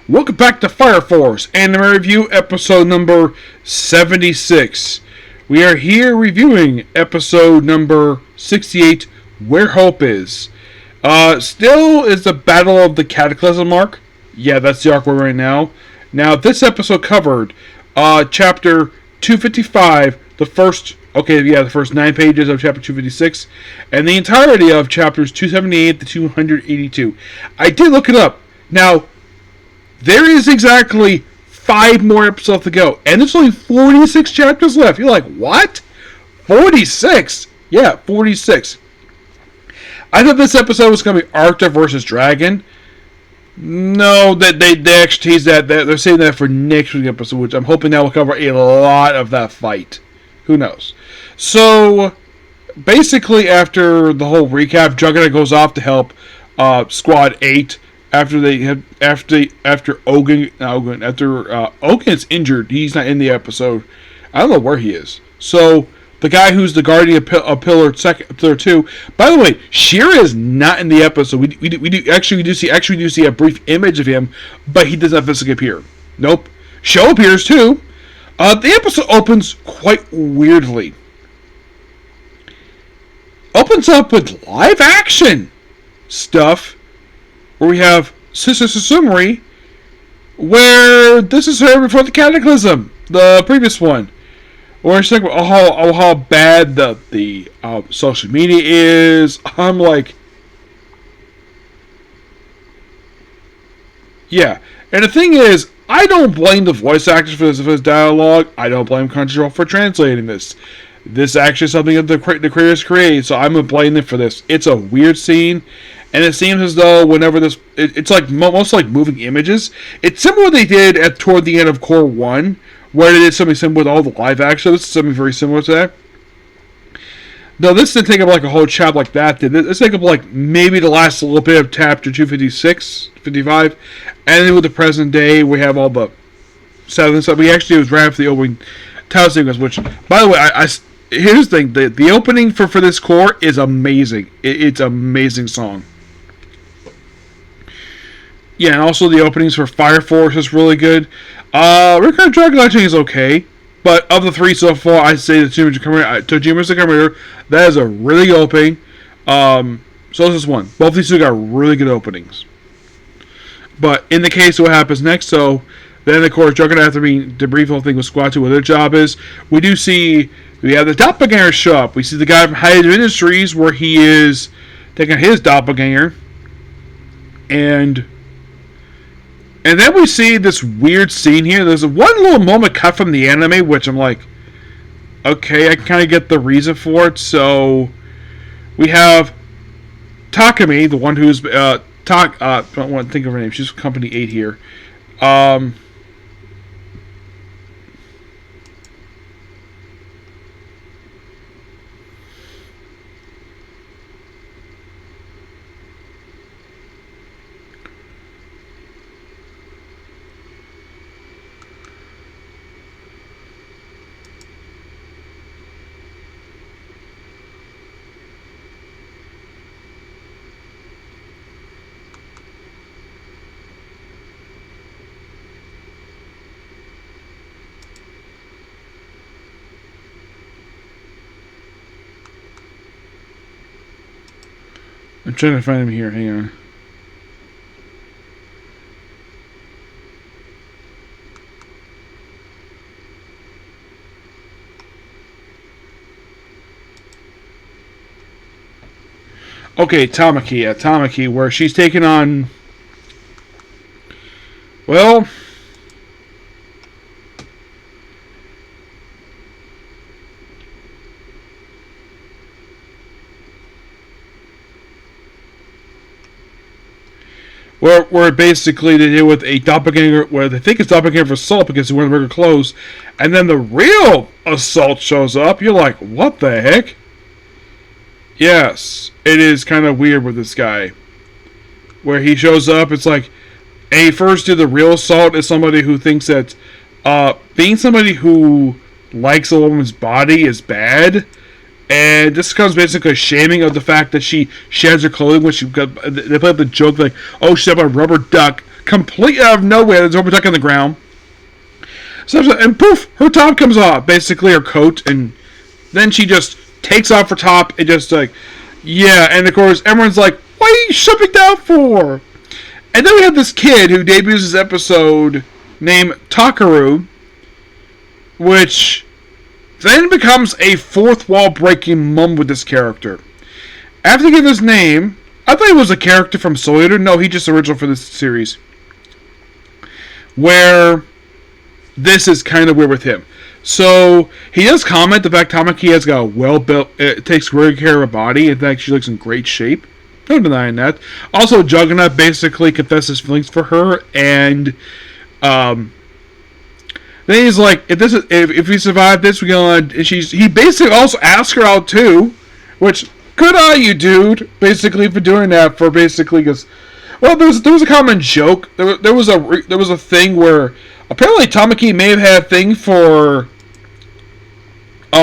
Welcome back to Fire Force Anime Review, episode number 76. We are here reviewing episode number 68, Where Hope Is. Still is the Battle of the Cataclysm arc. Yeah, that's the arc we're in right now. Now, this episode covered chapter 255, the first 9 pages of chapter 256, and the entirety of chapters 278 to 282. I did look it up. Now, there is exactly 5 more episodes to go, and there's only 46 chapters left. You're like, what? 46? Yeah, 46. I thought this episode was going to be Arcta versus Dragon. No, they actually teased that. They're saying that for next week's episode, which I'm hoping that will cover a lot of that fight. Who knows? So, basically, after the whole recap, Juggernaut goes off to help Squad 8. After Ogen's injured, he's not in the episode. I don't know where he is. So the guy who's the guardian of Pillar 2. By the way, Shira is not in the episode. We do see a brief image of him, but he does not physically appear. Nope. Sho appears too. The episode opens quite weirdly. Opens up with live action stuff. Where we have Sister Susumori, where this is her before the Cataclysm, the previous one, where she's talking about how bad the social media is. I'm like, yeah. And the thing is, I don't blame the voice actors for this dialogue. I don't blame Crunchyroll for translating this. This actually is something that the creators created, so I'm going to blame them for this. It's a weird scene. And it seems as though whenever it's like most like moving images. It's similar to what they did toward the end of Core 1, where they did something similar with all the live action. This is something very similar to that. No, this didn't take up like a whole chapter like that did. This take up like maybe the last little bit of chapter 256, 55, and then with the present day we have all the southern stuff. We actually was right after the opening title sequence, which, by the way, here's the thing: the opening for this core is amazing. It's an amazing song. Yeah, and also the openings for Fire Force is really good. Record Dragon actually is okay, but of the 3 so far, I'd say that Tojima's the Commander. That is a really good opening. So is this one. Both these two got really good openings. But in the case of what happens next, so then of course Juggernaut after being debriefed the whole thing with Squad 2, what their job is. We have the Doppelganger show up. We see the guy from Hive Industries where he is taking his Doppelganger. And then we see this weird scene here. There's one little moment cut from the anime, which I'm like, okay, I kind of get the reason for it. So we have Takumi, the one who's I don't want to think of her name. She's Company 8 here. I'm trying to find him here. Hang on. Okay, Tamaki, where she's taking on... Well... Where basically they deal with a doppelganger, where they think it's doppelganger for Assault because he's wearing regular clothes, and then the real Assault shows up. You're like, what the heck? Yes, it is kind of weird with this guy. Where he shows up, it's like, a first to the real Assault is somebody who thinks that being somebody who likes a woman's body is bad. And this comes basically a shaming of the fact that she sheds her clothing when they play up the joke like, oh, she's up a rubber duck completely out of nowhere, there's a rubber duck on the ground. So, and poof, her top comes off, basically her coat, and then she just takes off her top and just like, yeah, and of course everyone's like, what are you shoving down for? And then we have this kid who debuts this episode named Takaru, which then becomes a fourth wall breaking moment with this character. After he gave his name, I thought he was a character from Soul Eater. No, he's just original for this series. Where this is kind of weird with him. So he does comment the fact Tamaki has got a well built, it takes really care of her body. In fact, she looks in great shape. No denying that. Also, Juggernaut basically confesses feelings for her, and then he's like, if we survive this, we're gonna. And he basically also asks her out too, which good on you, dude. Basically for doing that, for basically because, well, there was a common joke. There was a thing where apparently Tamaki may have had a thing for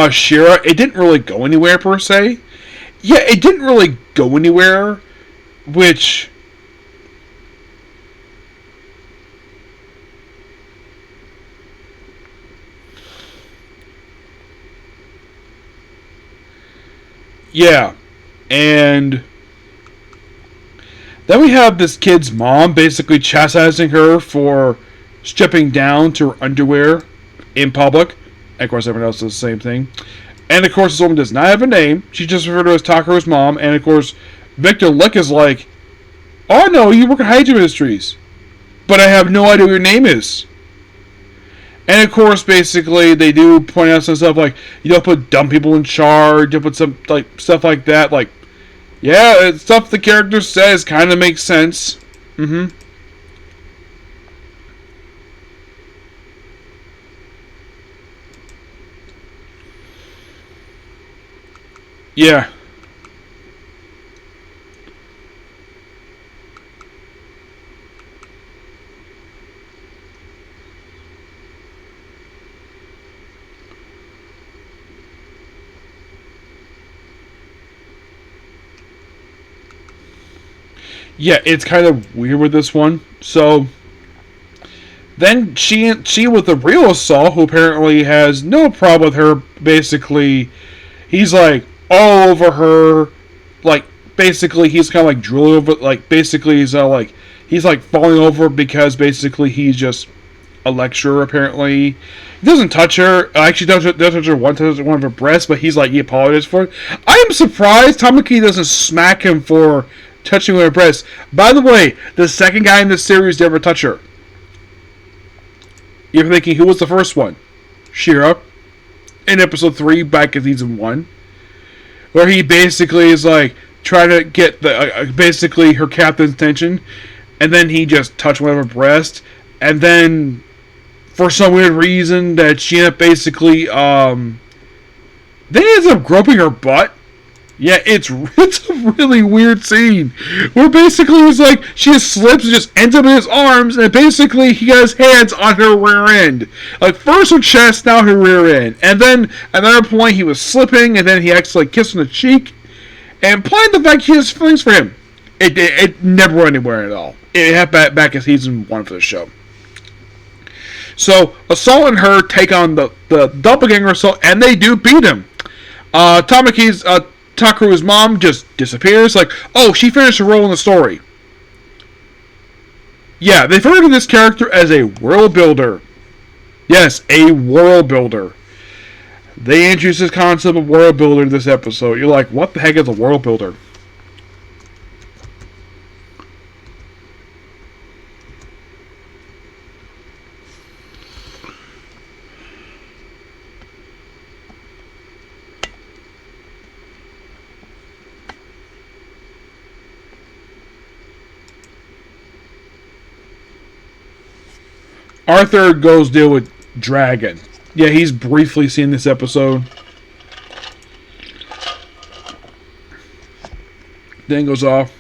Shira. It didn't really go anywhere per se. Yeah, it didn't really go anywhere, which yeah, and then we have this kid's mom basically chastising her for stripping down to her underwear in public. And of course, everyone else does the same thing. And of course, this woman does not have a name. She just referred to as Takaru's mom. And of course, Victor Lick is like, oh no, you work at Hydra Industries. But I have no idea what your name is. And of course, basically, they do point out some stuff like, you don't put dumb people in charge, you put some like stuff like that. Like, yeah, stuff the character says kind of makes sense. Mm-hmm. Yeah. Yeah, it's kind of weird with this one. So then she with the real Assault, who apparently has no problem with her, basically, he's like all over her, like basically he's kind of like drooling over, like basically he's like falling over because basically he's just a lecturer apparently. He doesn't touch her. Actually, does touch her one of her breasts, but he's like he apologizes for it. I am surprised Tamaki doesn't smack him for touching her breasts. By the way, the second guy in this series to ever touch her. You're thinking, who was the first one? Shira. In episode 3, back in season 1. Where he basically is like, trying to get the basically her captain's attention. And then he just touched one of her breasts. And then, for some weird reason, that she ended up basically, they ended up groping her butt. Yeah, it's a really weird scene where basically it's like she just slips and just ends up in his arms, and basically he got his hands on her rear end. Like first her chest, now her rear end, and then at another point he was slipping, and then he actually kissed on the cheek, and implying the fact he has feelings for him. It never went anywhere at all. It happened back in season 1 for the show. So Assault and her take on the doppelganger Assault, and they do beat him. Takaru's mom just disappears, like, oh, she finished her role in the story. Yeah, they refer to this character as a world builder. Yes, a world builder. They introduced this concept of world builder in this episode. You're like, what the heck is a world builder? Arthur goes deal with Dragon. Yeah, he's briefly seen this episode. Then goes off.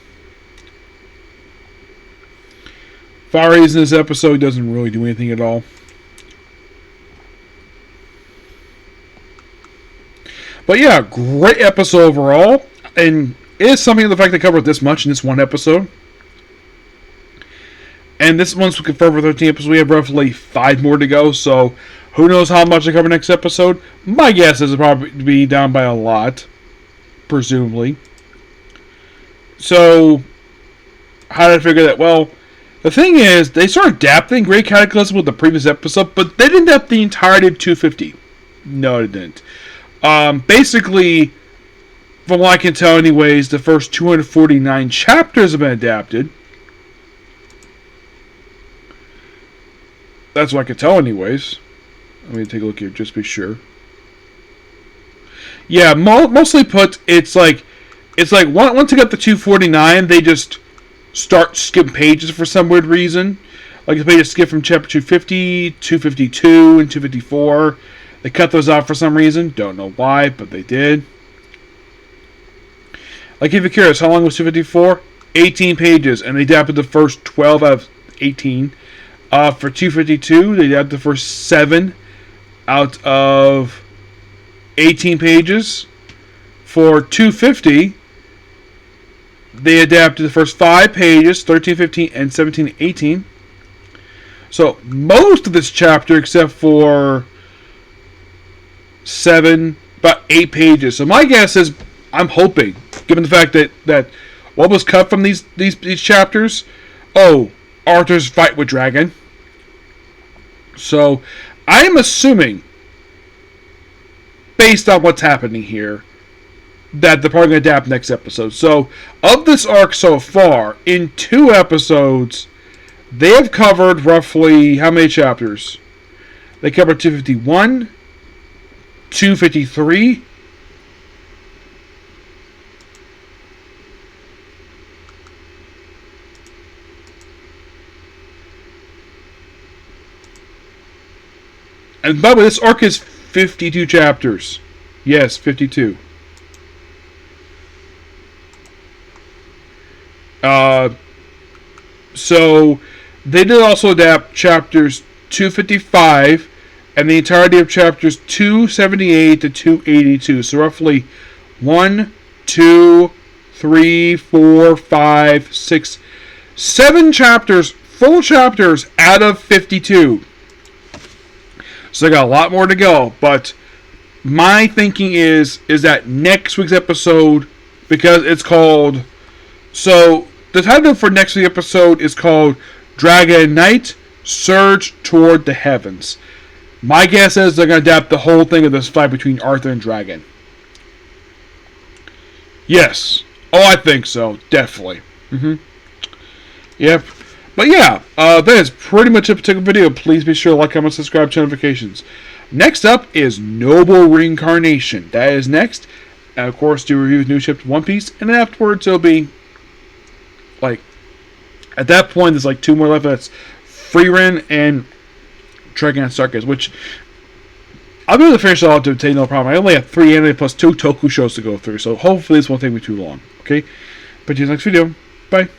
Fares in this episode doesn't really do anything at all. But yeah, great episode overall. And it is something of the fact they covered this much in this one episode. And this one's confirmed for 13 episodes. We have roughly 5 more to go, so who knows how much I cover next episode. My guess is it'll probably be down by a lot, presumably. So, how did I figure that? Well, the thing is, they started adapting Great Cataclysm with the previous episode, but they didn't adapt the entirety of 250. No, they didn't. Basically, from what I can tell anyways, the first 249 chapters have been adapted. That's what I can tell anyways. Let me take a look here, just to be sure. Yeah, mostly put, it's like once you get the 249, they just start skipping pages for some weird reason. Like if they just skip from chapter 250, 252, and 254. They cut those out for some reason. Don't know why, but they did. Like if you're curious, how long was 254? 18 pages, and they adapted the first 12 out of 18. For 252, they adapted the first 7 out of 18 pages. For 250, they adapted the first 5 pages, 13, 15, and 17, 18. So most of this chapter, except for 7, about 8 pages. So my guess is, I'm hoping, given the fact that what was cut from these chapters, Arthur's fight with Dragon. So I am assuming, based on what's happening here, that they're probably going to adapt next episode. So of this arc so far, in 2 episodes, they have covered roughly how many chapters? They covered 251, 253, and by the way, this arc is 52 chapters. Yes, 52. So they did also adapt chapters 255 and the entirety of chapters 278 to 282. So roughly 1, 2, 3, 4, 5, 6, 7 chapters, full chapters out of 52. So they got a lot more to go. But my thinking is that next week's episode, because it's called... So the title for next week's episode is called Dragon Knight Surge Toward the Heavens. My guess is they're going to adapt the whole thing of this fight between Arthur and Dragon. Yes. Oh, I think so. Definitely. Yep. But yeah, that is pretty much it for the video. Please be sure to like, comment, subscribe, turn notifications. Next up is Noble Reincarnation. That is next. And of course, do review new chapter One Piece. And then afterwards, it'll be like, at that point, there's like 2 more left. That's Frieren and Trigun Circus, which I'll be able to finish it all today, no problem. I only have 3 anime plus 2 Toku shows to go through, so hopefully this won't take me too long. Okay? But see you in the next video. Bye.